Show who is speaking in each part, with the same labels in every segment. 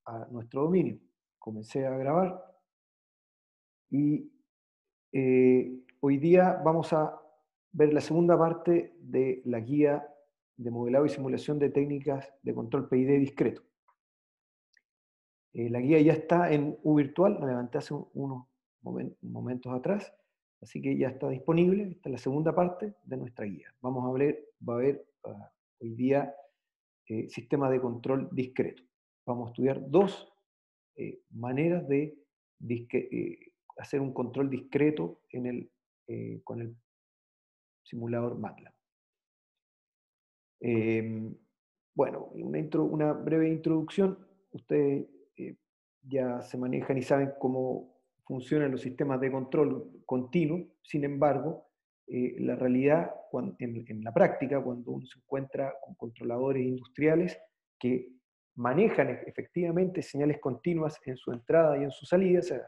Speaker 1: a nuestro dominio. Comencé a grabar y hoy día vamos a ver la segunda parte de la guía de modelado y simulación de técnicas de control PID discreto. La guía ya está en UVirtual, la levanté hace unos momentos atrás, así que ya está disponible. Esta es la segunda parte de nuestra guía. Va a ver hoy día sistema de control discreto. Vamos a estudiar dos maneras de hacer un control discreto con el simulador MATLAB. Bueno, una breve introducción. Ustedes ya se manejan y saben cómo funcionan los sistemas de control continuo. Sin embargo, la realidad en la práctica, cuando uno se encuentra con controladores industriales que manejan efectivamente señales continuas en su entrada y en su salida, o sea,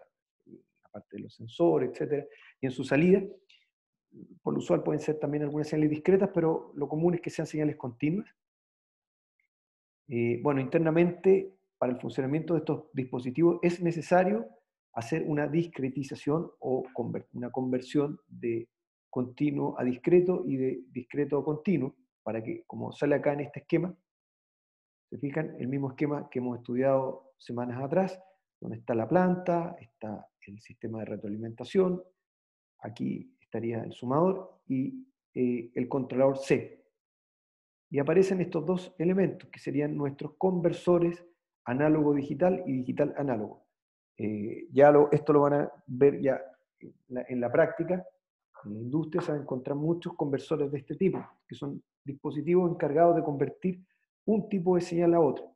Speaker 1: aparte de los sensores, etcétera, y en su salida, por lo usual pueden ser también algunas señales discretas, pero lo común es que sean señales continuas. Bueno, internamente, para el funcionamiento de estos dispositivos es necesario hacer una discretización o una conversión de continuo a discreto y de discreto a continuo, para que, como sale acá en este esquema, se fijan, el mismo esquema que hemos estudiado semanas atrás, donde está la planta, está el sistema de retroalimentación, aquí estaría el sumador y el controlador C. Y aparecen estos dos elementos, que serían nuestros conversores análogo-digital y digital-análogo. Esto lo van a ver ya en la práctica. En la industria se van a encontrar muchos conversores de este tipo, que son dispositivos encargados de convertir un tipo de señal a otro.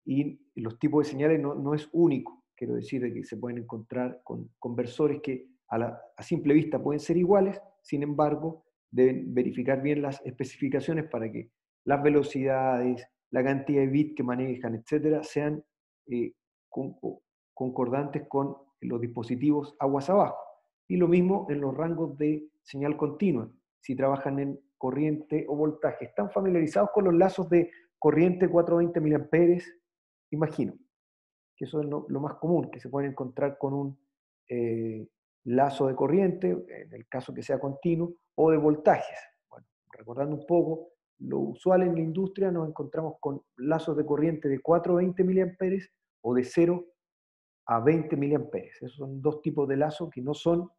Speaker 1: Y los tipos de señales no es único, quiero decir de que se pueden encontrar con conversores que a simple vista pueden ser iguales, sin embargo, deben verificar bien las especificaciones para que las velocidades, la cantidad de bits que manejan, etcétera, sean concordantes con los dispositivos aguas abajo. Y lo mismo en los rangos de señal continua, si trabajan en corriente o voltaje. ¿Están familiarizados con los lazos de corriente 420 mA? Imagino que eso es lo más común, que se pueden encontrar con un lazo de corriente, en el caso que sea continuo, o de voltajes. Bueno, recordando un poco, lo usual en la industria nos encontramos con lazos de corriente de 420 mA o de 0 a 20 mA. Esos son dos tipos de lazos que no son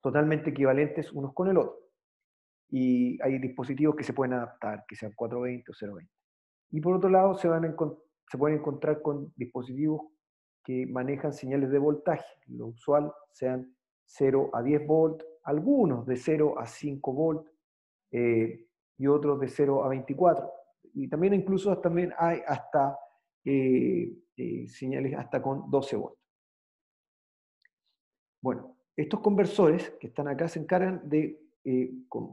Speaker 1: totalmente equivalentes unos con el otro. Y hay dispositivos que se pueden adaptar, que sean 420 o 020. Y por otro lado, se pueden encontrar con dispositivos que manejan señales de voltaje. Lo usual sean 0 a 10 volt, algunos de 0 a 5 volt y otros de 0 a 24. Y también incluso también hay hasta señales hasta con 12 volt. Bueno, estos conversores que están acá se encargan de,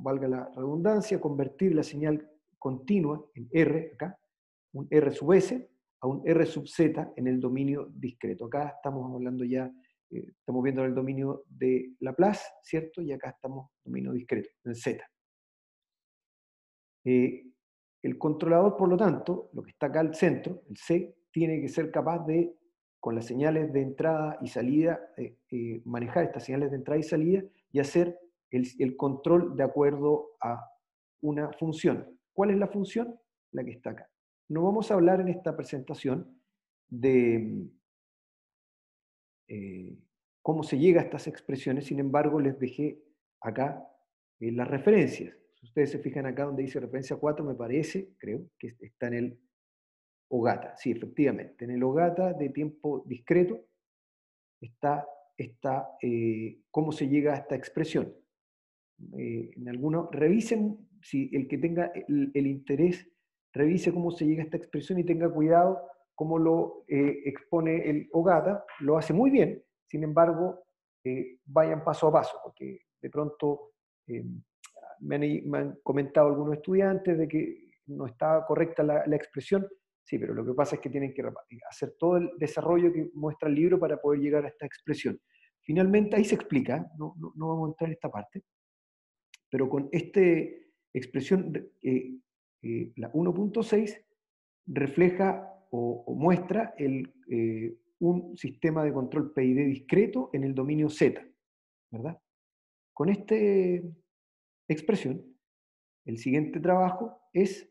Speaker 1: valga la redundancia, convertir la señal continua en R, acá, un R sub S, a un R sub Z en el dominio discreto. Acá estamos hablando ya, estamos viendo el dominio de Laplace, ¿cierto? Y acá estamos en dominio discreto, en Z. El controlador, por lo tanto, lo que está acá al centro, el C, tiene que ser capaz de, con las señales de entrada y salida, manejar estas señales de entrada y salida y hacer el control de acuerdo a una función. ¿Cuál es la función? La que está acá. No vamos a hablar en esta presentación de cómo se llega a estas expresiones, sin embargo, les dejé acá las referencias. Si ustedes se fijan acá donde dice referencia 4, me parece, creo, que está en el OGATA. Sí, efectivamente, en el OGATA de tiempo discreto está cómo se llega a esta expresión. En algunos, revisen, si el que tenga el interés, revise cómo se llega a esta expresión y tenga cuidado cómo lo expone el OGATA, lo hace muy bien, sin embargo, vayan paso a paso, porque de pronto me han comentado algunos estudiantes de que no estaba correcta la expresión. Sí, pero lo que pasa es que tienen que hacer todo el desarrollo que muestra el libro para poder llegar a esta expresión. Finalmente, ahí se explica, no vamos a entrar en esta parte, pero con esta expresión, la 1.6 refleja o muestra un sistema de control PID discreto en el dominio Z, ¿verdad? Con esta expresión, el siguiente trabajo es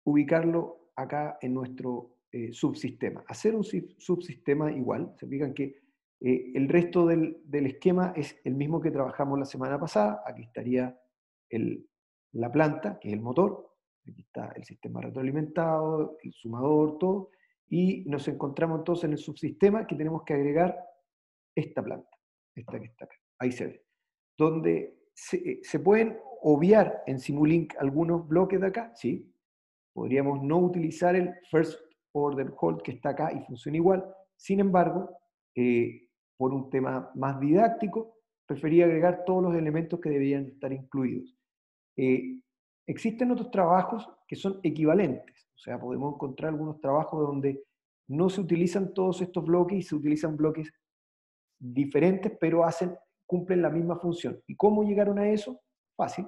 Speaker 1: ubicarlo acá en nuestro subsistema. Hacer un subsistema igual, se fijan que el resto del esquema es el mismo que trabajamos la semana pasada. Aquí estaría la planta, que es el motor, aquí está el sistema retroalimentado, el sumador, todo, y nos encontramos entonces en el subsistema que tenemos que agregar esta planta, esta que está acá, ahí se ve, donde se pueden obviar en Simulink algunos bloques de acá, sí, podríamos no utilizar el first order hold que está acá y funciona igual. Sin embargo, por un tema más didáctico, preferí agregar todos los elementos que deberían estar incluidos. Existen otros trabajos que son equivalentes, o sea, podemos encontrar algunos trabajos donde no se utilizan todos estos bloques y se utilizan bloques diferentes, pero cumplen la misma función. ¿Y cómo llegaron a eso? Fácil.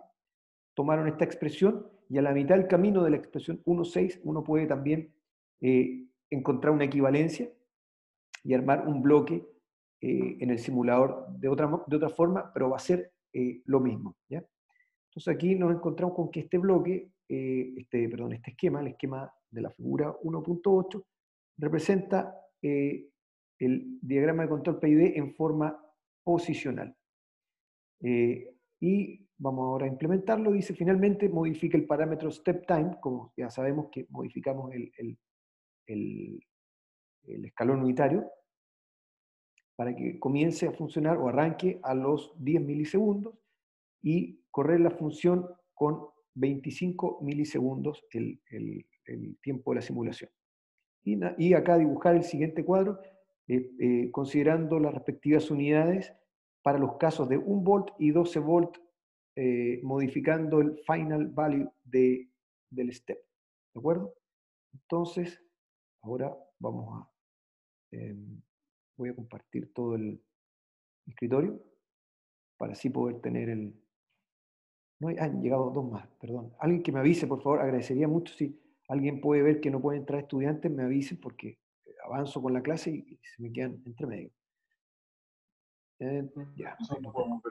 Speaker 1: Tomaron esta expresión y a la mitad del camino de la expresión 1,6 uno puede también encontrar una equivalencia y armar un bloque en el simulador de otra forma, pero va a ser lo mismo, ¿ya? Entonces aquí nos encontramos con que este bloque, este esquema, el esquema de la figura 1.8, representa el diagrama de control PID en forma posicional. Y vamos ahora a implementarlo. Dice, finalmente modifica el parámetro step time, como ya sabemos que modificamos el escalón unitario, para que comience a funcionar o arranque a los 10 milisegundos y correr la función con 25 milisegundos el tiempo de la simulación. Y acá dibujar el siguiente cuadro, considerando las respectivas unidades para los casos de 1 volt y 12 volt, modificando el final value del step. ¿De acuerdo? Entonces, ahora voy a compartir todo el escritorio para así poder tener el... No, han llegado dos más, perdón. Alguien que me avise, por favor, agradecería mucho si alguien puede ver que no pueden entrar estudiantes, me avisen porque avanzo con la clase y se me quedan entre medio. Ya, lo tengo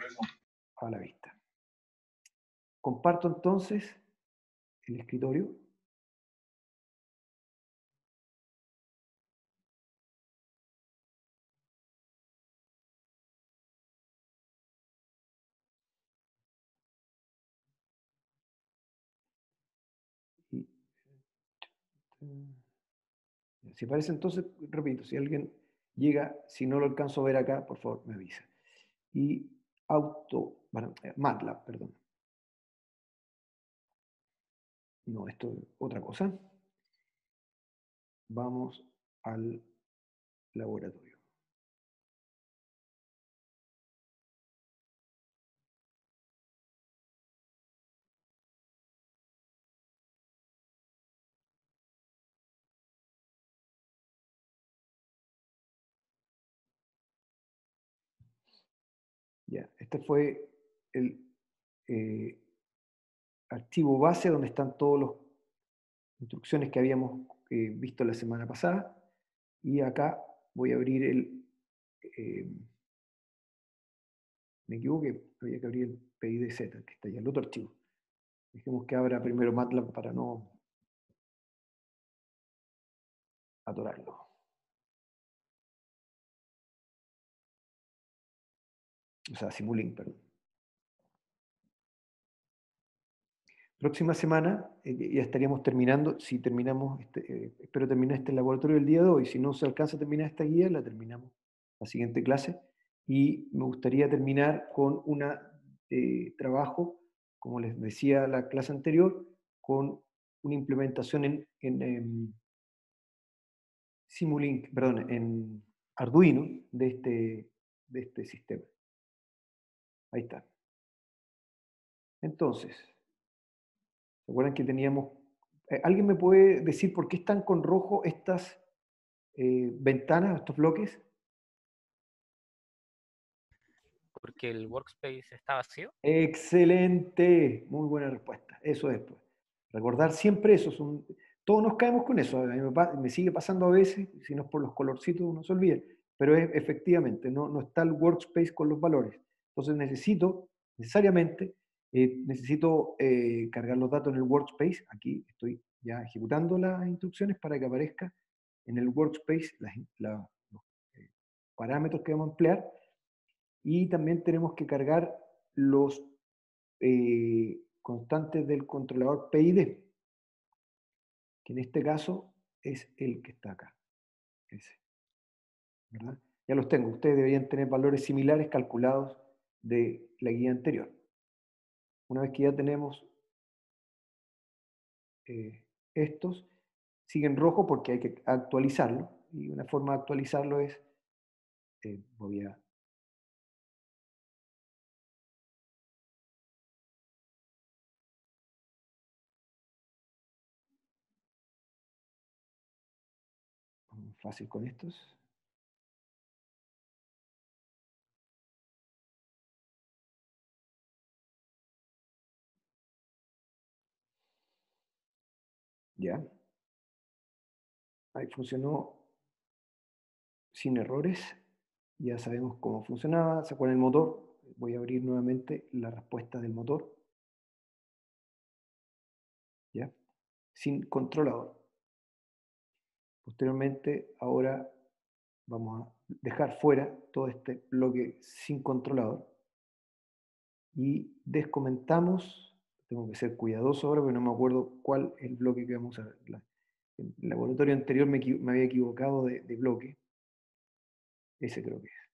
Speaker 1: a la vista. Comparto entonces el escritorio. Y, si parece entonces, repito, si alguien llega, si no lo alcanzo a ver acá, por favor, me avisa. Y MATLAB, perdón. No, esto es otra cosa. Vamos al laboratorio. Ya, este fue el archivo base donde están todas las instrucciones que habíamos visto la semana pasada. Y acá voy a abrir me equivoqué, había que abrir el PIDZ, que está ahí, el otro archivo. Dejemos que abra primero MATLAB para no atorarlo. O sea, Simulink, perdón. Próxima semana ya estaríamos terminando, si terminamos, espero terminar este laboratorio el día de hoy, si no se alcanza a terminar esta guía, la terminamos la siguiente clase, y me gustaría terminar con un trabajo, como les decía la clase anterior, con una implementación en Simulink, perdón, en Arduino de este sistema. Ahí está. Entonces, ¿se acuerdan que teníamos... ¿Alguien me puede decir por qué están con rojo estas ventanas, estos bloques?
Speaker 2: Porque el workspace está vacío.
Speaker 1: Excelente, muy buena respuesta. Eso es, pues. Recordar siempre eso. todos nos caemos con eso. A mí me sigue pasando a veces, si no es por los colorcitos uno se olvida, pero es efectivamente, no está el workspace con los valores. Entonces necesariamente, necesito cargar los datos en el workspace. Aquí estoy ya ejecutando las instrucciones para que aparezca en el workspace los parámetros que vamos a emplear. Y también tenemos que cargar los constantes del controlador PID, que en este caso es el que está acá, ese, ¿verdad? Ya los tengo, ustedes deberían tener valores similares calculados de la guía anterior. Una vez que ya tenemos estos, siguen rojo porque hay que actualizarlo, y una forma de actualizarlo es, voy a fácil con estos. Ya. Ahí funcionó sin errores. Ya sabemos cómo funcionaba. ¿Se acuerdan el motor? Voy a abrir nuevamente la respuesta del motor. ¿Ya? Sin controlador. Posteriormente, ahora vamos a dejar fuera todo este bloque sin controlador y descomentamos. Tengo que ser cuidadoso ahora porque no me acuerdo cuál es el bloque que vamos a ver. En el laboratorio anterior me había equivocado de bloque. Ese creo que es.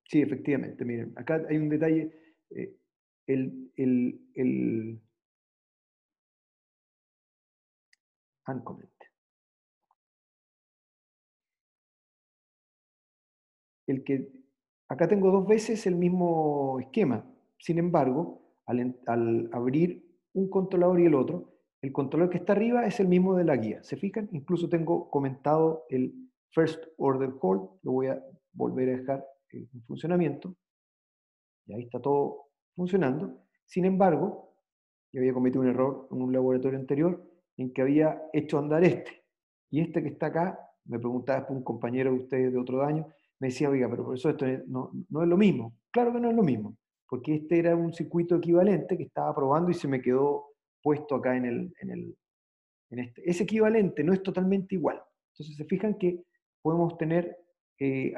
Speaker 1: Sí, efectivamente. Miren, acá hay un detalle. El uncomment. Acá tengo dos veces el mismo esquema. Sin embargo, al abrir un controlador y el otro, el controlador que está arriba es el mismo de la guía. ¿Se fijan? Incluso tengo comentado el First Order Hold. Lo voy a volver a dejar en funcionamiento. Y ahí está todo funcionando. Sin embargo, yo había cometido un error en un laboratorio anterior en que había hecho andar este. Y este que está acá, me preguntaba después un compañero de ustedes de otro año, me decía, oiga, pero por eso esto no es lo mismo. Claro que no es lo mismo, porque este era un circuito equivalente que estaba probando y se me quedó puesto acá en este. Es equivalente, no es totalmente igual. Entonces se fijan que podemos tener eh,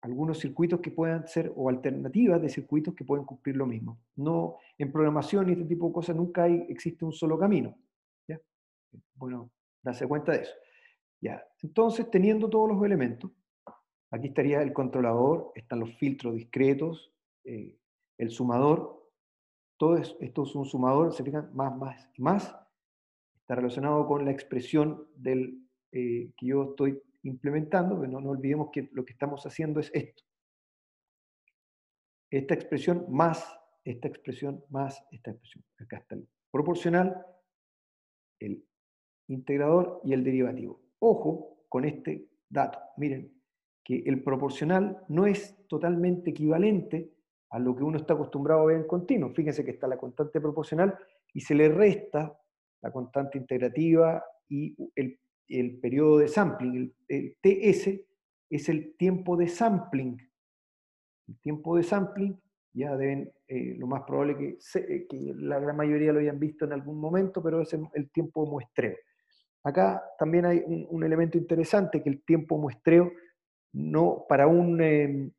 Speaker 1: algunos circuitos que puedan ser, o alternativas de circuitos que pueden cumplir lo mismo. No, en programación y este tipo de cosas nunca existe un solo camino. ¿Ya? Bueno, darse cuenta de eso. Ya. Entonces, teniendo todos los elementos, aquí estaría el controlador, están los filtros discretos, el sumador, esto es un sumador, se fijan, más y más, está relacionado con la expresión que yo estoy implementando, pero no olvidemos que lo que estamos haciendo es esto. Esta expresión más esta expresión más esta expresión. Acá está el proporcional, el integrador y el derivativo. Ojo con este dato. Miren que el proporcional no es totalmente equivalente a lo que uno está acostumbrado a ver en continuo. Fíjense que está la constante proporcional y se le resta la constante integrativa y el periodo de sampling. El TS es el tiempo de sampling. El tiempo de sampling ya deben, lo más probable que la gran mayoría lo hayan visto en algún momento, pero es el tiempo de muestreo. Acá también hay un elemento interesante, que el tiempo de muestreo, no, para un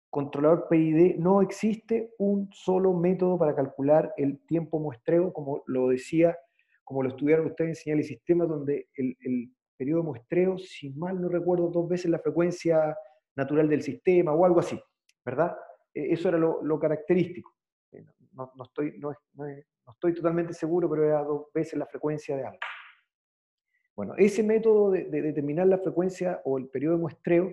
Speaker 1: controlador PID no existe un solo método para calcular el tiempo muestreo, como lo decía, como lo estudiaron ustedes en señal y sistemas, donde el periodo de muestreo, si mal no recuerdo, 2 veces la frecuencia natural del sistema o algo así, ¿verdad? Eso era lo característico. No estoy totalmente seguro, pero era 2 veces la frecuencia de algo. Bueno, ese método de determinar la frecuencia o el periodo de muestreo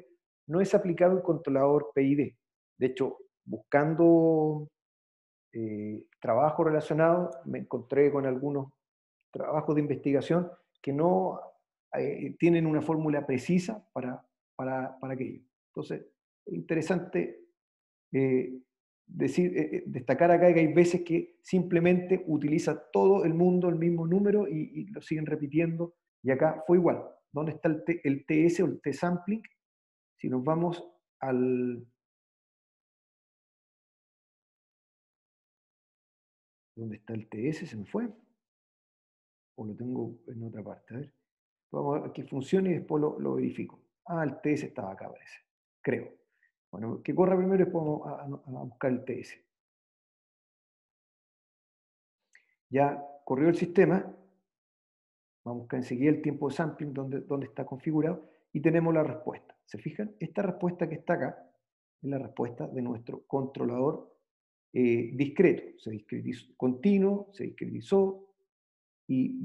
Speaker 1: no es aplicado en controlador PID. De hecho, buscando trabajos relacionados, me encontré con algunos trabajos de investigación que no tienen una fórmula precisa para aquello. Entonces, interesante destacar acá que hay veces que simplemente utiliza todo el mundo el mismo número y lo siguen repitiendo, y acá fue igual. ¿Dónde está el TS o el T-sampling? Si nos vamos al... ¿Dónde está el TS? ¿Se me fue? ¿O lo tengo en otra parte? A ver. Vamos a ver que funcione y después lo verifico. Ah, el TS estaba acá, parece. Creo. Bueno, que corra primero y después vamos a buscar el TS. Ya corrió el sistema. Vamos a buscar enseguida el tiempo de sampling donde está configurado y tenemos la respuesta. ¿Se fijan? Esta respuesta que está acá es la respuesta de nuestro controlador discreto. Se discretizó, continuo, se discretizó y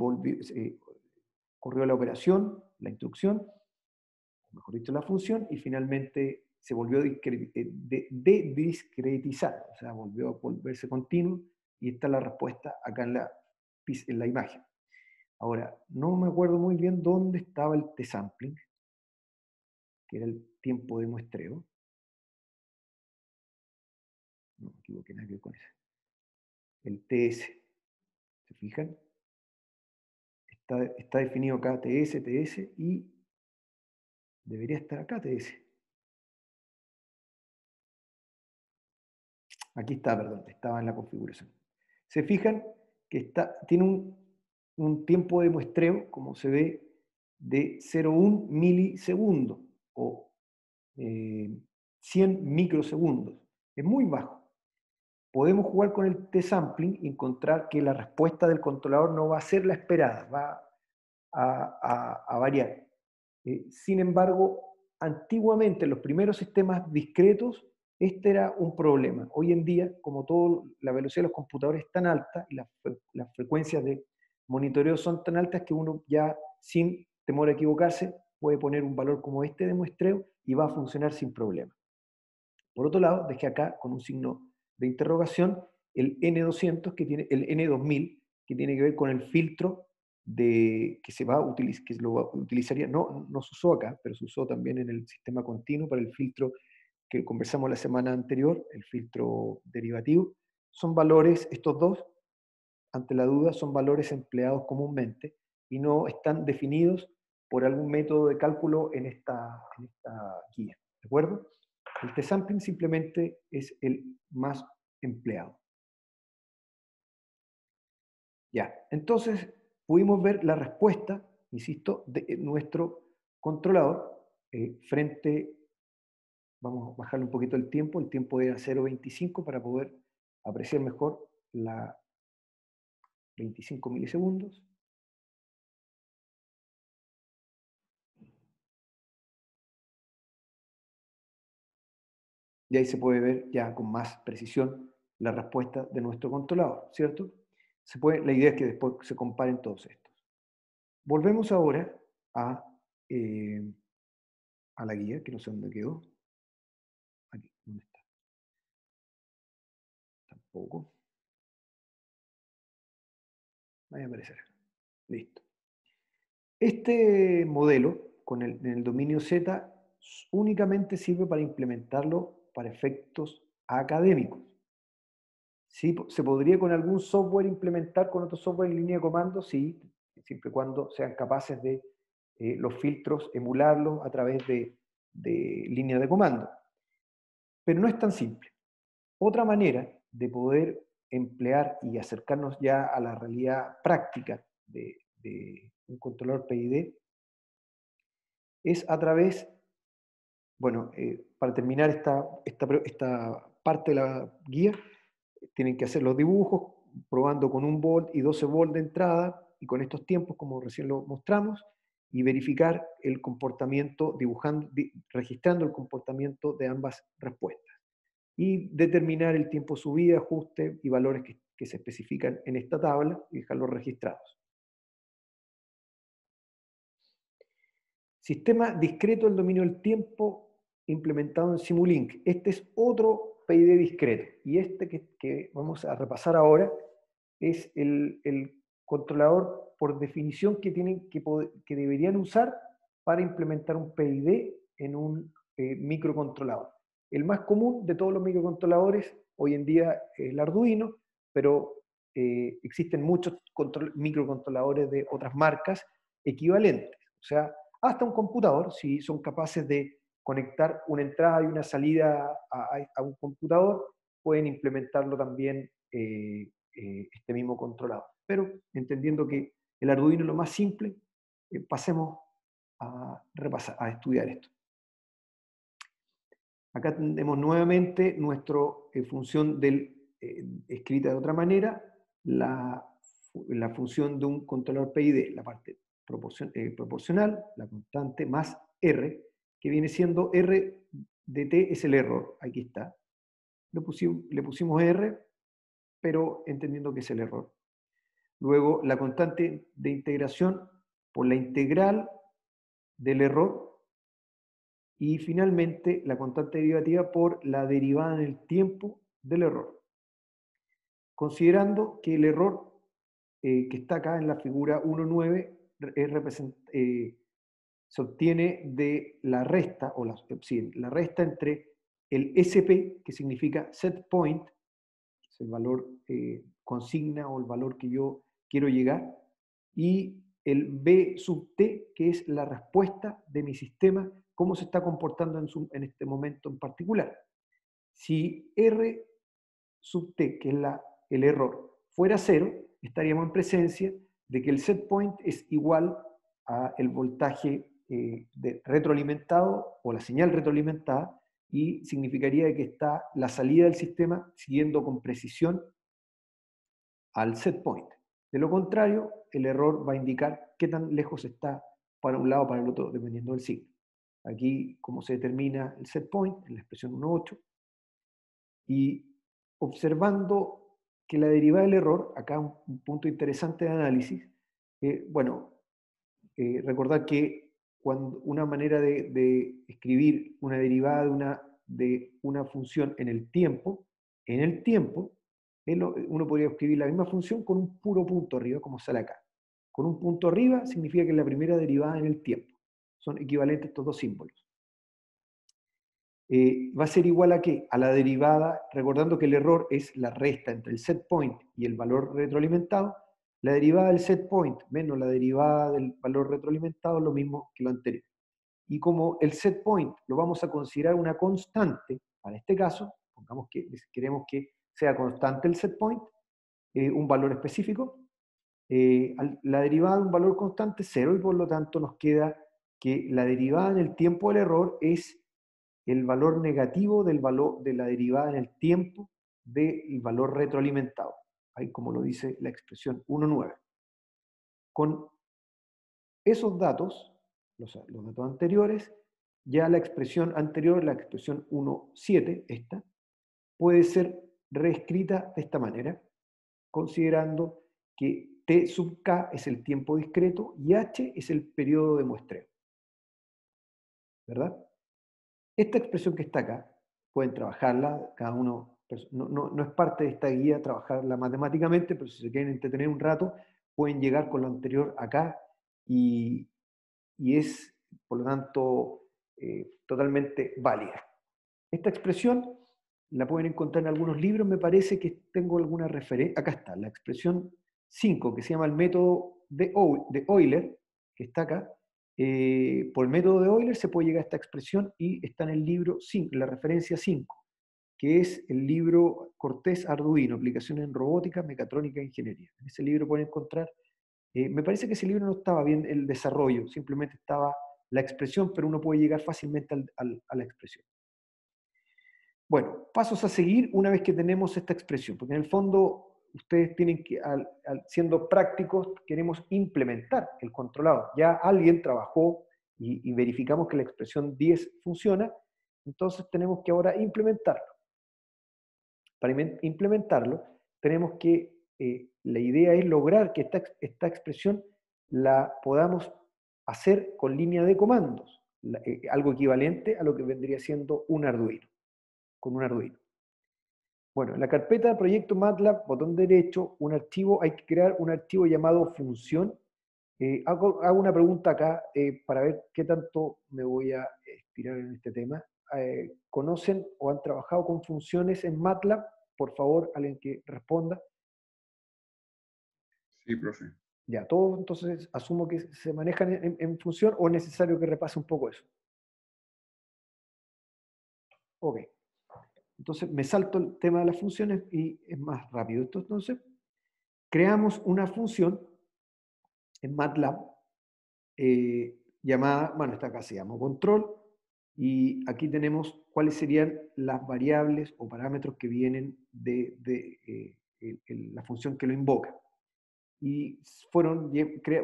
Speaker 1: corrió la operación, la instrucción, o mejor dicho, la función, y finalmente se volvió a discretizar, o sea, volvió a volverse continuo, y está la respuesta acá en la imagen. Ahora, no me acuerdo muy bien dónde estaba el T-sampling, que era el tiempo de muestreo. No me equivoqué, nada que ver con ese. El TS, ¿se fijan? Está definido acá TS, TS, y debería estar acá TS. Aquí está, perdón, estaba en la configuración. Se fijan que tiene un tiempo de muestreo, como se ve, de 0,1 milisegundos o 100 microsegundos. Es muy bajo. Podemos jugar con el T-sampling y encontrar que la respuesta del controlador no va a ser la esperada, va a variar. Sin embargo, antiguamente en los primeros sistemas discretos, este era un problema. Hoy en día, como todo, la velocidad de los computadores es tan alta y las frecuencias de monitoreo son tan altas que uno ya, sin temor a equivocarse, puede poner un valor como este de muestreo y va a funcionar sin problema. Por otro lado, dejé acá con un signo de interrogación el N200, el N2000, que tiene que ver con el filtro que se va a utilizar, que lo utilizaría, no se usó acá, pero se usó también en el sistema continuo para el filtro que conversamos la semana anterior, el filtro derivativo. Son valores, estos dos, ante la duda, son valores empleados comúnmente y no están definidos por algún método de cálculo en esta guía. ¿De acuerdo? El T-sampling simplemente es el más empleado. Ya, entonces pudimos ver la respuesta, insisto, de nuestro controlador vamos a bajarle un poquito el tiempo era 0,25 para poder apreciar mejor la 25 milisegundos. Y ahí se puede ver ya con más precisión la respuesta de nuestro controlador, ¿cierto? La idea es que después se comparen todos estos. Volvemos ahora a la guía, que no sé dónde quedó. Aquí, ¿dónde está? Tampoco. Vaya a aparecer. Listo. Este modelo, en el dominio Z, únicamente sirve para implementarlo para efectos académicos. ¿Sí? ¿Se podría con algún software implementar con otro software en línea de comando? Sí, siempre y cuando sean capaces de los filtros emularlos a través de línea de comando. Pero no es tan simple. Otra manera de poder emplear y acercarnos ya a la realidad práctica de un controlador PID es a través, bueno, para terminar esta parte de la guía, tienen que hacer los dibujos probando con 1 volt y 12 volt de entrada y con estos tiempos como recién lo mostramos y verificar el comportamiento, registrando el comportamiento de ambas respuestas y determinar el tiempo de subida, ajuste y valores que se especifican en esta tabla y dejarlos registrados. Sistema discreto del dominio del tiempo implementado en Simulink. Este es otro PID discreto. Y este que vamos a repasar ahora es el controlador por definición que deberían usar para implementar un PID en un microcontrolador. El más común de todos los microcontroladores hoy en día el Arduino, pero existen muchos microcontroladores de otras marcas equivalentes. O sea, hasta un computador, si son capaces de conectar una entrada y una salida a un computador, pueden implementarlo también este mismo controlador. Pero entendiendo que el Arduino es lo más simple, pasemos a repasar, a estudiar esto. Acá tenemos nuevamente nuestra función escrita de otra manera, la función de un controlador PID, la parte proporcional, la constante, más R, que viene siendo R de T es el error, aquí está. Le pusimos R, pero entendiendo que es el error. Luego la constante de integración por la integral del error, y finalmente la constante derivativa por la derivada en el tiempo del error. Considerando que el error que está acá en la figura 1.9 se obtiene de la resta, o la resta entre el SP, que significa set point, que es el valor consigna o el valor que yo quiero llegar, y el B sub T, que es la respuesta de mi sistema, cómo se está comportando en este momento en particular. Si R sub T, que es el error, fuera 0, estaríamos en presencia de que el set point es igual al voltaje retroalimentado o la señal retroalimentada, y significaría que está la salida del sistema siguiendo con precisión al set point. De lo contrario, el error va a indicar qué tan lejos está para un lado o para el otro, dependiendo del signo. Aquí, como se determina el set point, en la expresión 1.8, y observando que la derivada del error, acá un punto interesante de análisis, recordar que una manera de escribir una derivada de una función en el tiempo, uno podría escribir la misma función con un puro punto arriba, como sale acá. Con un punto arriba significa que es la primera derivada en el tiempo. Son equivalentes estos dos símbolos. Va a ser igual a ¿qué? A la derivada, recordando que el error es la resta entre el set point y el valor retroalimentado. La derivada del set point menos la derivada del valor retroalimentado es lo mismo que lo anterior. Y como el set point lo vamos a considerar una constante, para este caso, pongamos que queremos que sea constante el set point, un valor específico, la derivada de un valor constante es 0, y por lo tanto nos queda que la derivada en el tiempo del error es el valor negativo del valor de la derivada en el tiempo del valor retroalimentado, ahí como lo dice la expresión 1.9. Con esos datos, los datos anteriores, ya la expresión anterior, la expresión 1.7, esta, puede ser reescrita de esta manera, considerando que T sub K es el tiempo discreto y H es el periodo de muestreo. ¿Verdad? Esta expresión que está acá, pueden trabajarla, cada uno, no es parte de esta guía trabajarla matemáticamente, pero si se quieren entretener un rato, pueden llegar con lo anterior acá, y es, por lo tanto, totalmente válida. Esta expresión la pueden encontrar en algunos libros, me parece que tengo alguna referencia. Acá está, la expresión 5, que se llama el método de Euler, que está acá. Por el método de Euler se puede llegar a esta expresión, y está en el libro 5, la referencia 5, que es el libro Cortés Arduino, Aplicaciones en Robótica, Mecatrónica e Ingeniería. En ese libro pueden encontrar, me parece que ese libro no estaba bien el desarrollo, simplemente estaba la expresión, pero uno puede llegar fácilmente a la expresión. Bueno, pasos a seguir una vez que tenemos esta expresión, porque en el fondo ustedes tienen que, siendo prácticos, queremos implementar el controlado. Ya alguien trabajó y verificamos que la expresión 10 funciona, entonces tenemos que ahora implementarlo. Para implementarlo, tenemos que, la idea es lograr que esta expresión la podamos hacer con línea de comandos, algo equivalente a lo que vendría siendo un Arduino, con un Arduino. Bueno, en la carpeta de proyecto MATLAB, botón derecho, hay que crear un archivo llamado función. Hago una pregunta acá para ver qué tanto me voy a estirar en este tema. ¿Conocen o han trabajado con funciones en MATLAB? por favor, alguien que responda.
Speaker 3: Sí, profe.
Speaker 1: Ya, todos entonces asumo que se manejan en función o es necesario que repase un poco eso. Ok. Entonces me salto el tema de las funciones y es más rápido. Entonces, creamos una función en MATLAB llamada, bueno, esta acá se llama control, y aquí tenemos cuáles serían las variables o parámetros que vienen de la función que lo invoca. Y fueron,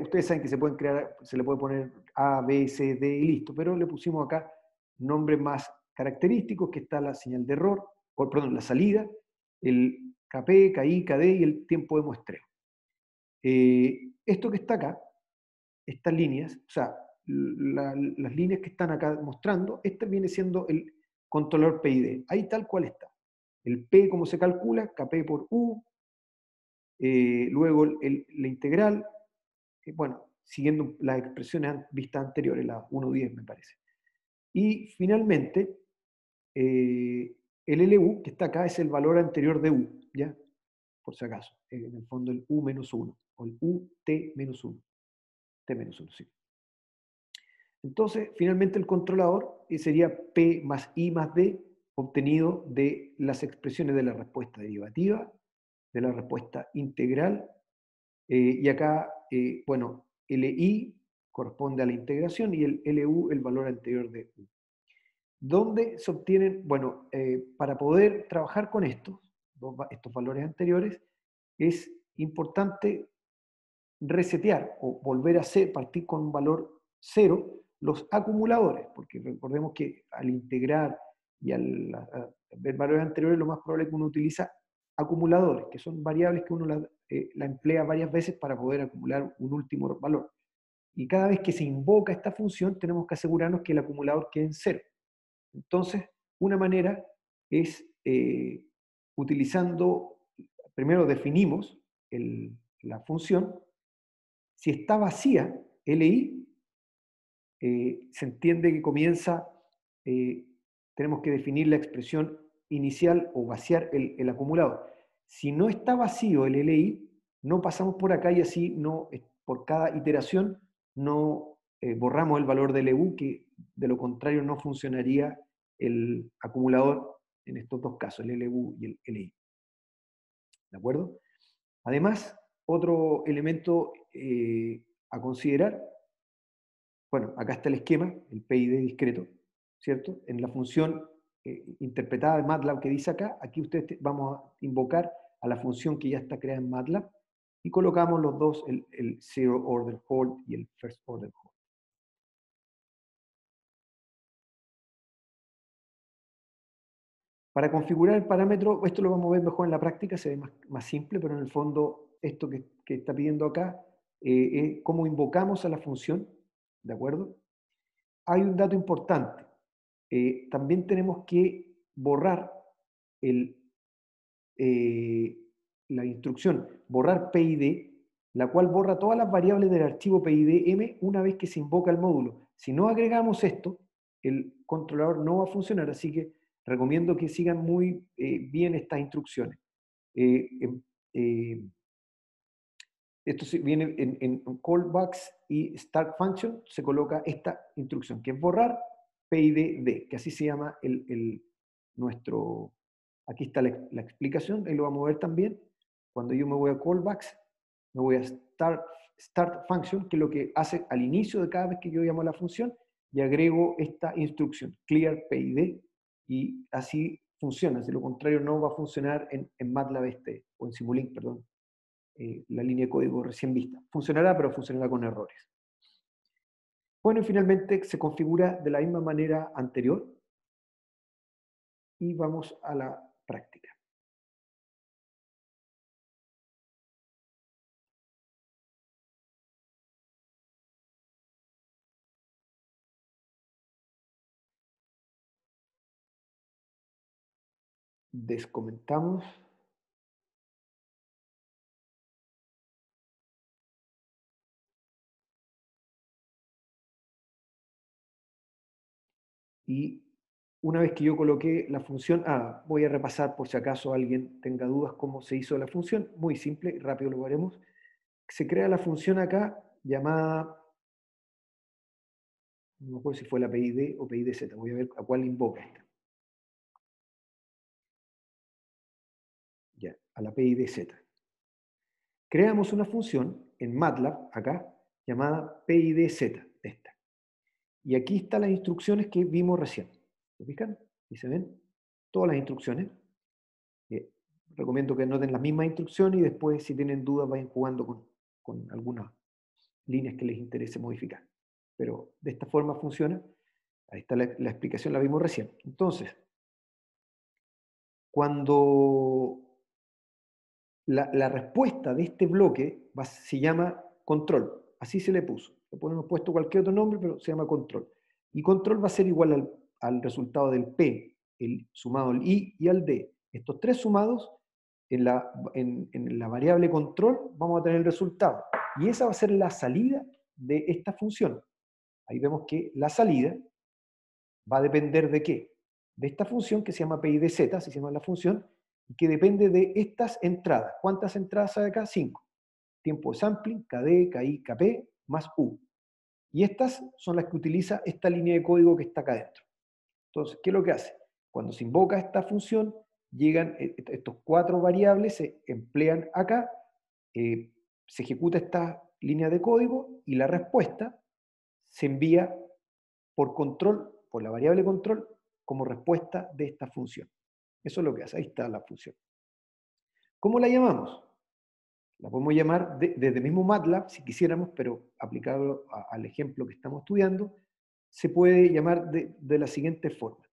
Speaker 1: ustedes saben que se pueden crear, se le puede poner A, B, C, D y listo, pero le pusimos acá nombres más característicos, que está la señal de error, o perdón, la salida, el KP, KI, KD y el tiempo de muestreo. Esto que está acá, estas líneas, o sea, las líneas que están acá mostrando, este viene siendo el controlador PID. Ahí tal cual está. El P, como se calcula, KP por U, luego la integral, bueno, siguiendo las expresiones vistas anteriores, la 1.10 me parece. Y finalmente, el LU, que está acá, es el valor anterior de U, ¿ya? Por si acaso, en el fondo el U menos 1, o el UT menos 1, T menos 1, sí. Entonces, finalmente el controlador sería P más I más D, obtenido de las expresiones de la respuesta derivativa, de la respuesta integral, y acá, bueno, LI corresponde a la integración y el LU el valor anterior de U. ¿Dónde se obtienen? Bueno, para poder trabajar con estos valores anteriores, es importante resetear o volver a partir con un valor cero los acumuladores, porque recordemos que al integrar y al ver valores anteriores, lo más probable es que uno utiliza acumuladores, que son variables que uno la emplea varias veces para poder acumular un último valor. Y cada vez que se invoca esta función, tenemos que asegurarnos que el acumulador quede en cero. Entonces, una manera es utilizando, primero definimos la función. Si está vacía, LI, se entiende que comienza, tenemos que definir la expresión inicial o vaciar el acumulador. Si no está vacío el LI, no pasamos por acá y así no, por cada iteración no borramos el valor del LU, que de lo contrario no funcionaría el acumulador en estos dos casos, el LU y el LI. ¿De acuerdo? Además, otro elemento a considerar, bueno, acá está el esquema, el PID discreto, ¿cierto? En la función interpretada de MATLAB que dice acá, aquí ustedes vamos a invocar a la función que ya está creada en MATLAB y colocamos los dos, el Zero Order Hold y el First Order Hold. Para configurar el parámetro, esto lo vamos a ver mejor en la práctica, se ve más simple, pero en el fondo esto que está pidiendo acá es cómo invocamos a la función, ¿de acuerdo? Hay un dato importante. También tenemos que borrar la instrucción, borrar PID, la cual borra todas las variables del archivo PID-M una vez que se invoca el módulo. Si no agregamos esto, el controlador no va a funcionar, así que recomiendo que sigan muy bien estas instrucciones. Esto viene en callbacks y start function, se coloca esta instrucción, que es borrar PID-D, que así se llama nuestro... Aquí está la explicación, ahí lo vamos a ver también. Cuando yo me voy a callbacks, me voy a start function, que es lo que hace al inicio de cada vez que yo llamo a la función, y agrego esta instrucción, clear PID, y así funciona. De lo contrario, no va a funcionar en MATLAB o en Simulink, perdón, la línea de código recién vista. Funcionará, pero funcionará con errores. Bueno, y finalmente se configura de la misma manera anterior, y vamos a la práctica. Descomentamos. Y una vez que yo coloqué la función, voy a repasar por si acaso alguien tenga dudas cómo se hizo la función, muy simple, rápido lo veremos. Se crea la función acá llamada, no me acuerdo si fue la PID o PIDZ, voy a ver a cuál invoca esta. Ya, a la PIDZ. Creamos una función en MATLAB, acá, llamada PIDZ, esta. Y aquí están las instrucciones que vimos recién. ¿Se fijan? Y se ven todas las instrucciones. Recomiendo que anoten las mismas instrucciones y después, si tienen dudas, vayan jugando con algunas líneas que les interese modificar. Pero de esta forma funciona. Ahí está la explicación, la vimos recién. Entonces, cuando la respuesta de este bloque se llama control, así se le puso. Le podemos puesto cualquier otro nombre, pero se llama control. Y control va a ser igual al resultado del P, sumado al I y al D. Estos tres sumados, en la variable control, vamos a tener el resultado. Y esa va a ser la salida de esta función. Ahí vemos que la salida va a depender de qué? De esta función que se llama PIDZ, así se llama la función, y que depende de estas entradas. ¿Cuántas entradas hay acá? 5. Tiempo de sampling, KD, KI, KP, más U. Y estas son las que utiliza esta línea de código que está acá adentro. Entonces, ¿qué es lo que hace? Cuando se invoca esta función, llegan estos 4 variables, se emplean acá, se ejecuta esta línea de código y la respuesta se envía por control, por la variable control, como respuesta de esta función. Eso es lo que hace. Ahí está la función. ¿Cómo la llamamos? La podemos llamar desde el mismo MATLAB, si quisiéramos, pero aplicado al ejemplo que estamos estudiando, se puede llamar de la siguiente forma.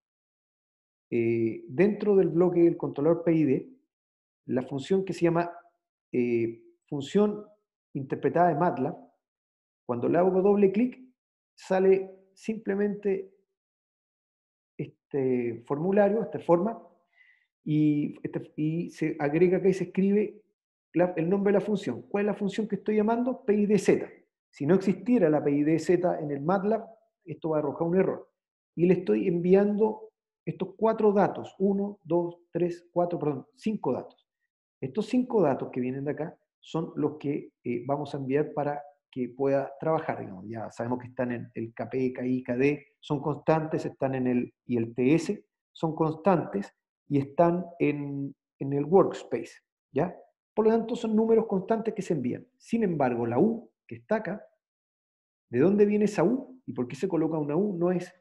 Speaker 1: Dentro del bloque del controlador PID, la función que se llama función interpretada de MATLAB, cuando le hago doble clic, sale simplemente este formulario, esta forma, y se agrega acá y se escribe el nombre de la función. ¿Cuál es la función que estoy llamando? PIDZ. Si no existiera la PIDZ en el MATLAB, esto va a arrojar un error. Y le estoy enviando estos 4 datos, 1, 2, 3, 4, perdón, 5 datos. Estos 5 datos que vienen de acá son los que vamos a enviar para que pueda trabajar. Digamos. Ya sabemos que están en el KP, KI, KD, son constantes, están en el TS, son constantes y están en el workspace. ¿Ya? Por lo tanto, son números constantes que se envían. Sin embargo, la U, que está acá, ¿de dónde viene esa U? ¿Y por qué se coloca una U? No es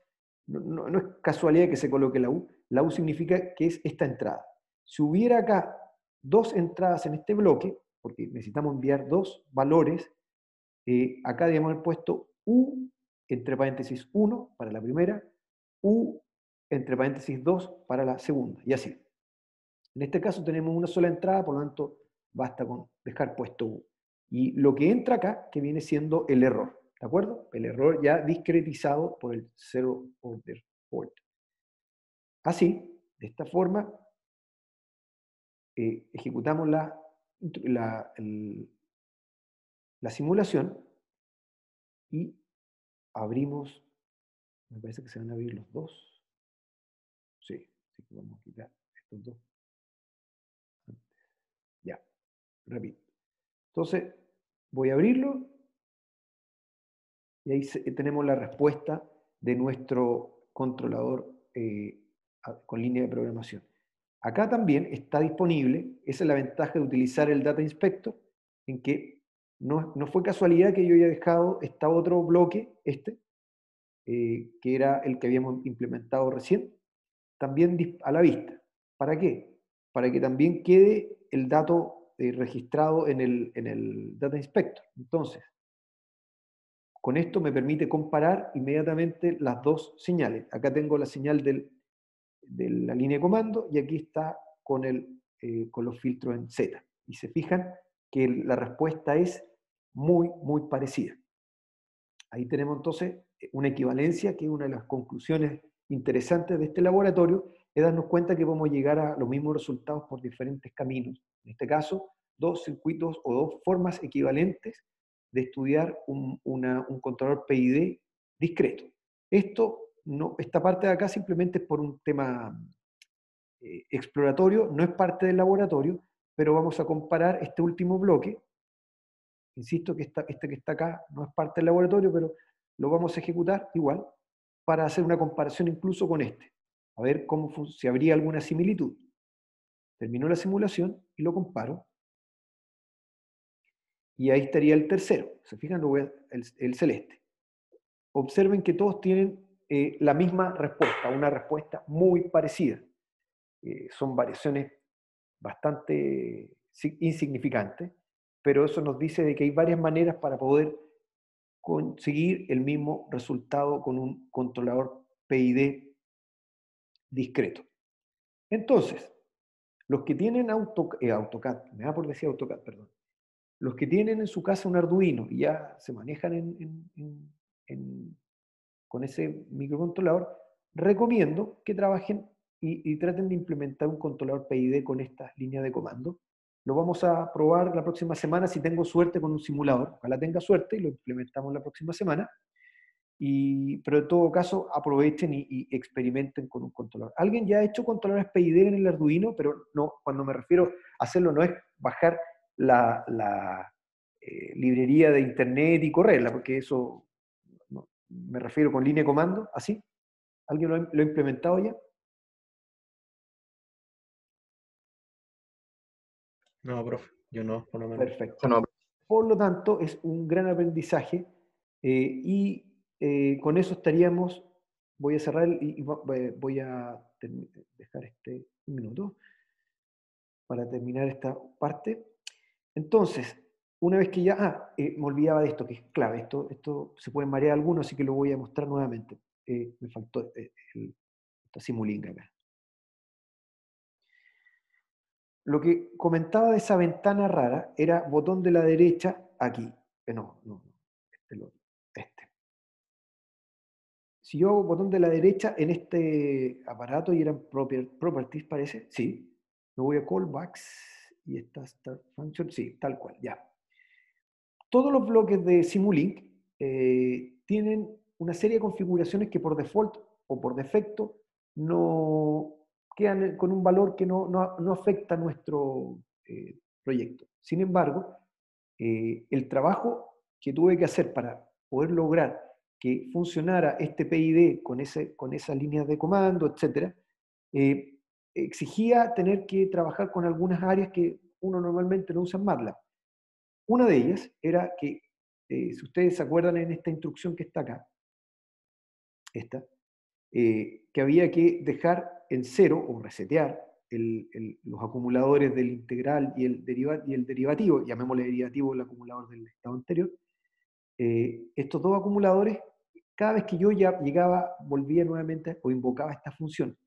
Speaker 1: casualidad que se coloque la U. La U significa que es esta entrada. Si hubiera acá 2 entradas en este bloque, porque necesitamos enviar 2 valores, acá debemos haber puesto U entre paréntesis 1 para la primera, U entre paréntesis 2 para la segunda, y así. En este caso tenemos una sola entrada, por lo tanto basta con dejar puesto U. Y lo que entra acá, que viene siendo el error, ¿de acuerdo? El error ya discretizado por el zero order fault. Así, de esta forma, ejecutamos la simulación y abrimos, me parece que se van a abrir los dos. Sí, así que vamos a quitar estos dos. Ya, repito. Entonces, voy a abrirlo y ahí tenemos la respuesta de nuestro controlador con línea de programación. Acá también está disponible, esa es la ventaja de utilizar el Data Inspector, en que no fue casualidad que yo haya dejado este otro bloque, que era el que habíamos implementado recién, también a la vista. ¿Para qué? Para que también quede el dato registrado en el Data Inspector. Entonces, con esto me permite comparar inmediatamente las dos señales. Acá tengo la señal de la línea de comando y aquí está con los filtros en Z. Y se fijan que la respuesta es muy, muy parecida. Ahí tenemos entonces una equivalencia, que es una de las conclusiones interesantes de este laboratorio, es darnos cuenta que podemos llegar a los mismos resultados por diferentes caminos. En este caso, 2 circuitos o 2 formas equivalentes de estudiar un controlador PID discreto. Esto no, esta parte de acá simplemente es por un tema exploratorio, no es parte del laboratorio, pero vamos a comparar este último bloque. Insisto que este que está acá no es parte del laboratorio, pero lo vamos a ejecutar igual para hacer una comparación incluso con este. A ver si habría alguna similitud. Terminó la simulación y lo comparo. Y ahí estaría el tercero. ¿Se fijan? El celeste. Observen que todos tienen la misma respuesta, una respuesta muy parecida. Son variaciones bastante insignificantes, pero eso nos dice de que hay varias maneras para poder conseguir el mismo resultado con un controlador PID discreto. Entonces, los que tienen AutoCAD, me da por decir AutoCAD, perdón, los que tienen en su casa un Arduino y ya se manejan con ese microcontrolador, recomiendo que trabajen y traten de implementar un controlador PID con estas líneas de comando. Lo vamos a probar la próxima semana si tengo suerte con un simulador. Ojalá tenga suerte y lo implementamos la próxima semana. Pero en todo caso, aprovechen y experimenten con un controlador. ¿Alguien ya ha hecho controladores PID en el Arduino? Pero no, cuando me refiero a hacerlo, no es bajar la librería de internet y correrla, porque eso no, me refiero con línea de comando, así. ¿Alguien lo ha implementado ya?
Speaker 3: No, profe, yo no, por lo menos.
Speaker 1: Perfecto. Por lo tanto, es un gran aprendizaje con eso estaríamos, voy a cerrar y voy a dejar un minuto para terminar esta parte. Entonces, una vez que ya, me olvidaba de esto, que es clave, esto se puede marear a algunos, así que lo voy a mostrar nuevamente. Me faltó esta simulinga acá. Lo que comentaba de esa ventana rara era botón de la derecha aquí. No, este. Si yo hago botón de la derecha en este aparato y eran properties, parece, sí. Me voy a callbacks y esta start function, sí, tal cual, ya. Todos los bloques de Simulink tienen una serie de configuraciones que por default o por defecto no quedan con un valor que no afecta a nuestro proyecto. Sin embargo, el trabajo que tuve que hacer para poder lograr que funcionara este PID con esas líneas de comando, etc., exigía tener que trabajar con algunas áreas que uno normalmente no usa en MATLAB. Una de ellas era que, si ustedes se acuerdan en esta instrucción que está acá, que había que dejar en cero o resetear los acumuladores del integral y el derivativo, llamémosle derivativo el acumulador del estado anterior. Estos dos acumuladores, cada vez que yo ya llegaba, volvía nuevamente o invocaba esta función.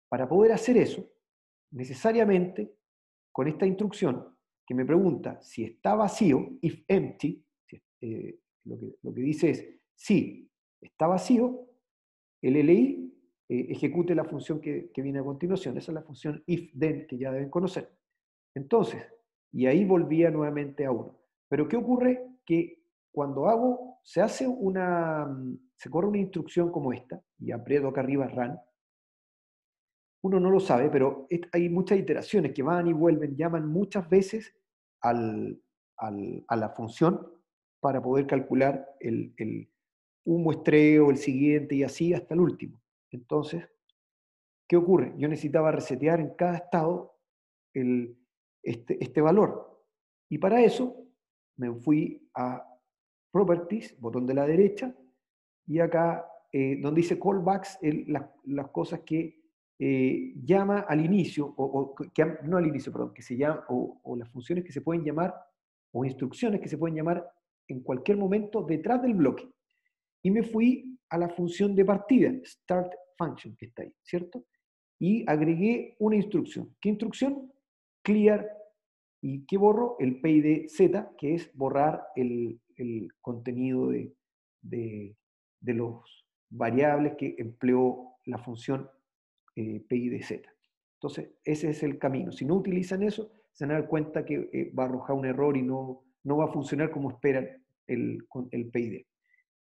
Speaker 1: Para poder hacer eso, necesariamente, con esta instrucción que me pregunta si está vacío, if empty, lo que dice es, si está vacío, el LI ejecute la función que viene a continuación. Esa es la función if then que ya deben conocer. Entonces, y ahí volvía nuevamente a 1. Pero ¿qué ocurre? Que cuando se corre una instrucción como esta, y aprieto acá arriba run, uno no lo sabe, pero hay muchas iteraciones que van y vuelven, llaman muchas veces a la función para poder calcular un muestreo, el siguiente y así hasta el último. Entonces, ¿qué ocurre? Yo necesitaba resetear en cada estado este valor. Y para eso me fui a Properties, botón de la derecha, y acá donde dice Callbacks, las cosas que llama al inicio, no al inicio, perdón, que se llama, o las funciones que se pueden llamar, o instrucciones que se pueden llamar en cualquier momento detrás del bloque. Y me fui a la función de partida, Start Function, que está ahí, ¿cierto? Y agregué una instrucción. ¿Qué instrucción? Clear. ¿Y qué borro? El PID-Z, que es borrar el contenido de los variables que empleó la función PID-Z. Entonces, ese es el camino. Si no utilizan eso, se van a dar cuenta que va a arrojar un error y no va a funcionar como esperan el PID.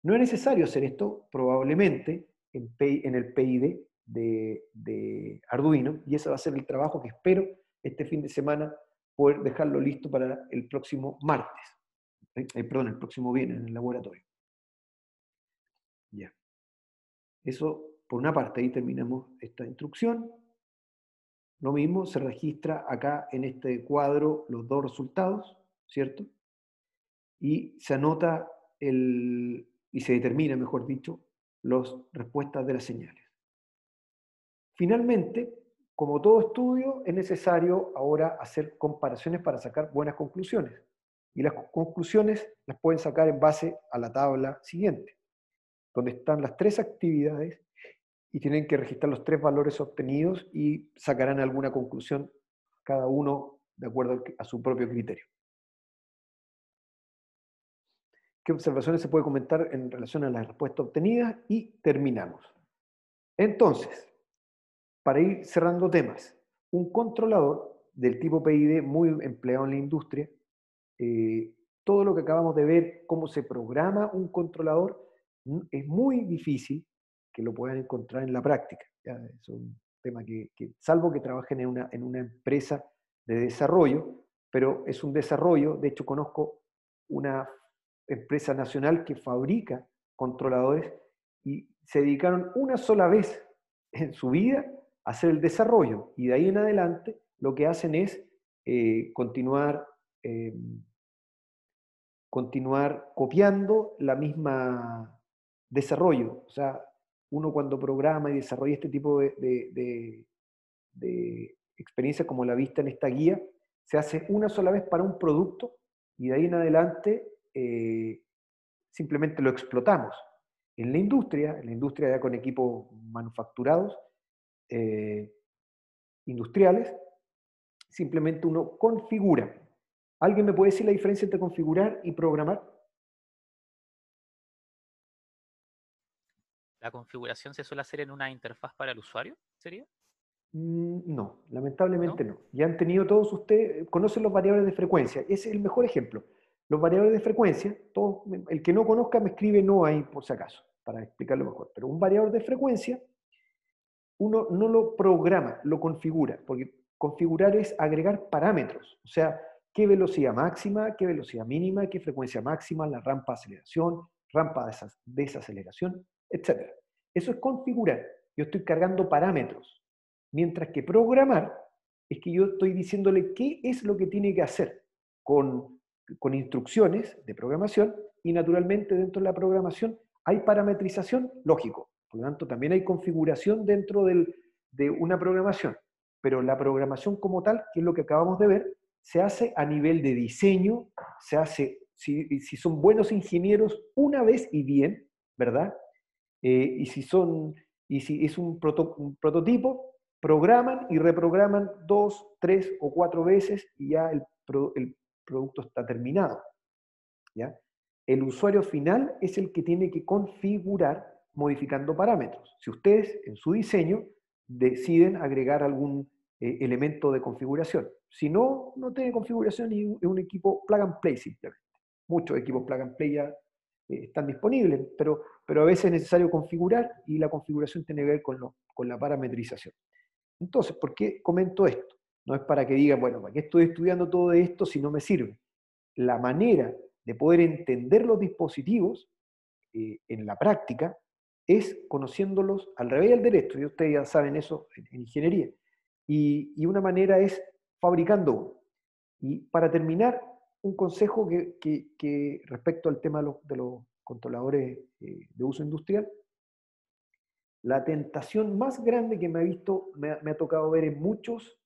Speaker 1: No es necesario hacer esto, probablemente, en el PID de Arduino, y ese va a ser el trabajo que espero este fin de semana poder dejarlo listo para el próximo martes. Perdón, el próximo viernes en el laboratorio. Ya. Eso, por una parte, ahí terminamos esta instrucción. Lo mismo, se registra acá en este cuadro los dos resultados, ¿cierto? Y se anota y se determina, mejor dicho, las respuestas de las señales. Finalmente, como todo estudio, es necesario ahora hacer comparaciones para sacar buenas conclusiones. Y las conclusiones las pueden sacar en base a la tabla siguiente, donde están las 3 actividades y tienen que registrar los 3 valores obtenidos y sacarán alguna conclusión cada uno de acuerdo a su propio criterio. ¿Qué observaciones se puede comentar en relación a la respuesta obtenida? Y terminamos. Entonces, para ir cerrando temas, un controlador del tipo PID muy empleado en la industria, todo lo que acabamos de ver, cómo se programa un controlador, es muy difícil que lo puedan encontrar en la práctica. ¿Ya? Es un tema que salvo que trabajen en una empresa de desarrollo, pero es un desarrollo, de hecho conozco una empresa nacional que fabrica controladores y se dedicaron una sola vez en su vida a hacer el desarrollo, y de ahí en adelante lo que hacen es continuar copiando la misma desarrollo. O sea, uno cuando programa y desarrolla este tipo de experiencias como la vista en esta guía, se hace una sola vez para un producto y de ahí en adelante simplemente lo explotamos. En la industria ya con equipos manufacturados, industriales, simplemente uno configura. ¿Alguien me puede decir la diferencia entre configurar y programar?
Speaker 2: ¿La configuración se suele hacer en una interfaz para el usuario? ¿Sería?
Speaker 1: No,
Speaker 2: ¿No?
Speaker 1: lamentablemente no. Ya han tenido todos ustedes, conocen los variables de frecuencia. Ese es el mejor ejemplo. Los variables de frecuencia, el que no conozca me escribe no ahí por si acaso, para explicarlo mejor. Pero un variable de frecuencia, uno no lo programa, lo configura, porque configurar es agregar parámetros. O sea, qué velocidad máxima, qué velocidad mínima, qué frecuencia máxima, la rampa de aceleración, rampa de desaceleración, etc. Eso es configurar. Yo estoy cargando parámetros. Mientras que programar es que yo estoy diciéndole qué es lo que tiene que hacer con instrucciones de programación, y naturalmente dentro de la programación hay parametrización, lógico. Por lo tanto, también hay configuración dentro de una programación. Pero la programación como tal, que es lo que acabamos de ver, se hace a nivel de diseño, se hace, si son buenos ingenieros, una vez y bien, ¿verdad? Y si es un prototipo, programan y reprograman 2, 3 o 4 veces y ya el producto está terminado. ¿Ya? El usuario final es el que tiene que configurar modificando parámetros. Si ustedes en su diseño deciden agregar algún elemento de configuración. Si no, no tiene configuración y es un equipo plug and play simplemente. Muchos equipos plug and play ya están disponibles, pero a veces es necesario configurar y la configuración tiene que ver con la parametrización. Entonces, ¿por qué comento esto? No es para que digan, bueno, ¿para qué estoy estudiando todo esto si no me sirve? La manera de poder entender los dispositivos en la práctica es conociéndolos al revés y al derecho, y ustedes ya saben eso en ingeniería. Y una manera es fabricando uno. Y para terminar, un consejo que respecto al tema de los controladores de uso industrial, la tentación más grande que me ha tocado ver en muchos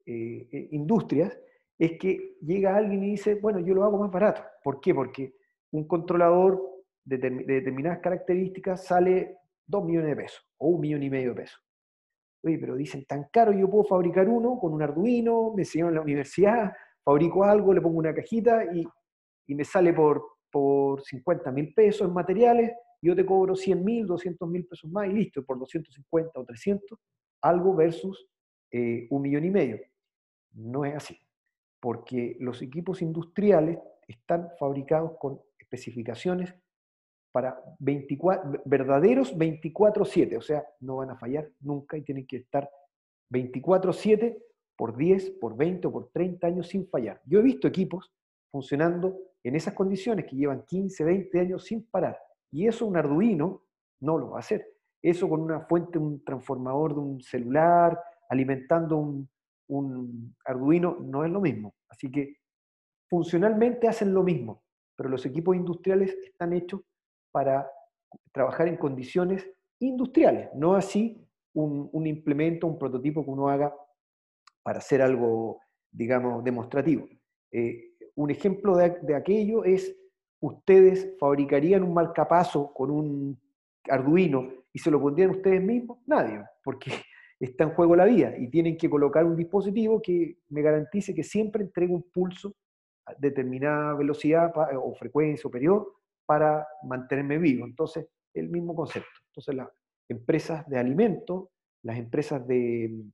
Speaker 1: industrias es que llega alguien y dice, bueno, yo lo hago más barato. ¿Por qué? Porque un controlador de determinadas características sale 2 millones de pesos o 1,5 millones de pesos. Oye, pero dicen tan caro, yo puedo fabricar uno con un Arduino, me enseñaron en la universidad, fabrico algo, le pongo una cajita y me sale por 50.000 pesos en materiales, yo te cobro 100.000, 200.000 pesos más y listo, por 250 o 300, algo versus 1,5 millones. No es así, porque los equipos industriales están fabricados con especificaciones para 24, verdaderos 24/7, o sea, no van a fallar nunca y tienen que estar 24/7 por 10, por 20 o por 30 años sin fallar. Yo he visto equipos funcionando en esas condiciones que llevan 15, 20 años sin parar. Y eso un Arduino no lo va a hacer. Eso con una fuente, un transformador de un celular, alimentando un Arduino, no es lo mismo. Así que funcionalmente hacen lo mismo, pero los equipos industriales están hechos para trabajar en condiciones industriales, no así un implemento, un prototipo que uno haga para hacer algo, digamos, demostrativo. Un ejemplo de aquello es, ustedes fabricarían un marcapaso con un Arduino y se lo pondrían ustedes mismos, nadie, porque está en juego la vida y tienen que colocar un dispositivo que me garantice que siempre entregue un pulso a determinada velocidad o frecuencia o periodo para mantenerme vivo. Entonces, el mismo concepto. Entonces, las empresas de alimentos, las empresas de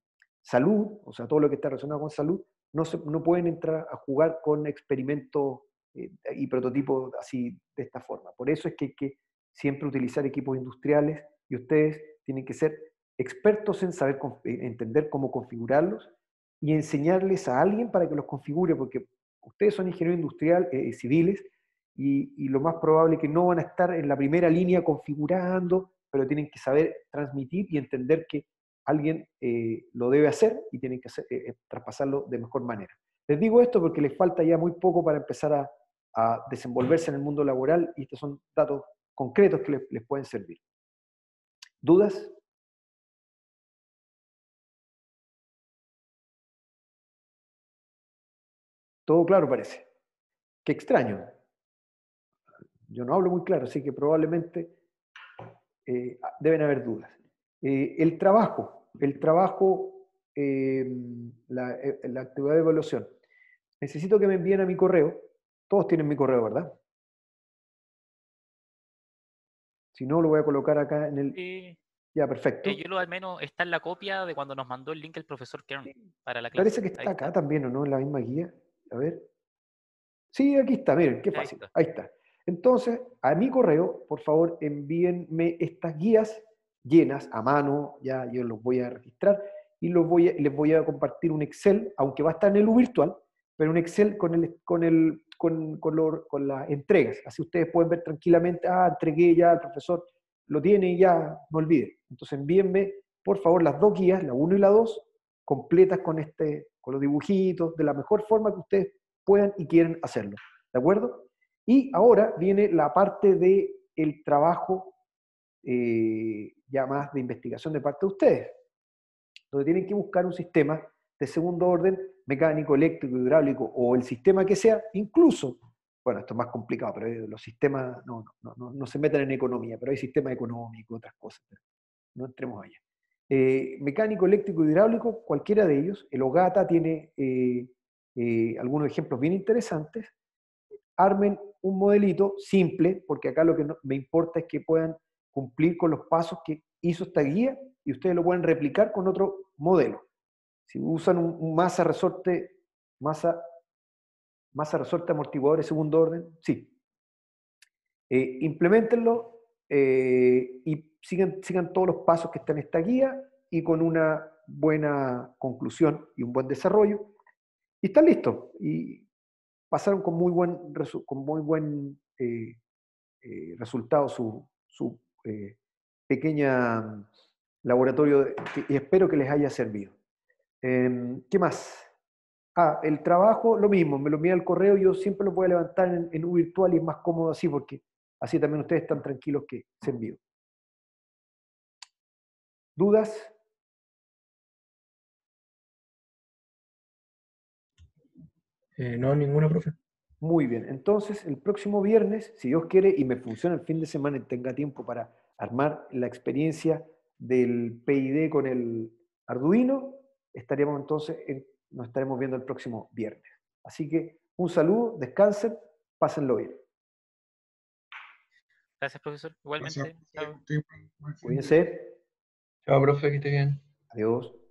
Speaker 1: salud, o sea, todo lo que está relacionado con salud, no pueden entrar a jugar con experimentos y prototipos así de esta forma. Por eso es que hay que siempre utilizar equipos industriales y ustedes tienen que ser expertos en saber entender cómo configurarlos y enseñarles a alguien para que los configure, porque ustedes son ingenieros industriales, civiles, y lo más probable es que no van a estar en la primera línea configurando, pero tienen que saber transmitir y entender que alguien lo debe hacer y tienen que traspasarlo de mejor manera. Les digo esto porque les falta ya muy poco para empezar a desenvolverse en el mundo laboral y estos son datos concretos que les pueden servir. ¿Dudas? Todo claro parece. Qué extraño. Yo no hablo muy claro, así que probablemente deben haber dudas. El trabajo, la actividad de evaluación. Necesito que me envíen a mi correo. Todos tienen mi correo, ¿verdad? Si no, lo voy a colocar acá en el...
Speaker 2: Sí.
Speaker 1: Ya, perfecto.
Speaker 2: Yo al menos está en la copia de cuando nos mandó el link el profesor Kern para la clase.
Speaker 1: Parece que está acá también, ¿o no? En la misma guía. A ver. Sí, aquí está, miren, qué fácil. Ahí está. Entonces, a mi correo, por favor, envíenme estas guías llenas a mano, ya yo los voy a registrar y les voy a compartir un Excel, aunque va a estar en el U virtual, pero un Excel con las entregas. Así ustedes pueden ver tranquilamente, entregué ya, el profesor lo tiene y ya, no olviden. Entonces envíenme, por favor, las dos guías, la 1 y la 2, completas con los dibujitos, de la mejor forma que ustedes puedan y quieren hacerlo. ¿De acuerdo? Y ahora viene la parte del trabajo ya más de investigación de parte de ustedes, donde tienen que buscar un sistema de segundo orden, mecánico, eléctrico, hidráulico, o el sistema que sea, incluso, bueno, esto es más complicado, pero los sistemas no se meten en economía, pero hay sistemas económicos, otras cosas, pero no entremos allá. Mecánico, eléctrico, hidráulico, cualquiera de ellos. El OGATA tiene algunos ejemplos bien interesantes. Armen un modelito simple, porque acá lo que me importa es que puedan cumplir con los pasos que hizo esta guía y ustedes lo pueden replicar con otro modelo. Si usan un masa resorte amortiguador de segundo orden, sí. Implementenlo y sigan todos los pasos que están en esta guía y con una buena conclusión y un buen desarrollo. Y están listos. Y pasaron con muy buen resultado su pequeña laboratorio y espero que les haya servido. ¿Qué más? El trabajo, lo mismo, me lo envía al correo, yo siempre lo voy a levantar en un virtual y es más cómodo así porque así también ustedes están tranquilos que se envío. ¿Dudas?
Speaker 3: No, ninguna, profe.
Speaker 1: Muy bien, entonces el próximo viernes, si Dios quiere y me funciona el fin de semana y tenga tiempo para armar la experiencia del PID con el Arduino, nos estaremos viendo el próximo viernes. Así que un saludo, descansen, pásenlo bien.
Speaker 2: Gracias, profesor. Igualmente.
Speaker 3: Gracias.
Speaker 2: Chao.
Speaker 1: Cuídense.
Speaker 3: Chao, profe, que esté bien.
Speaker 1: Adiós.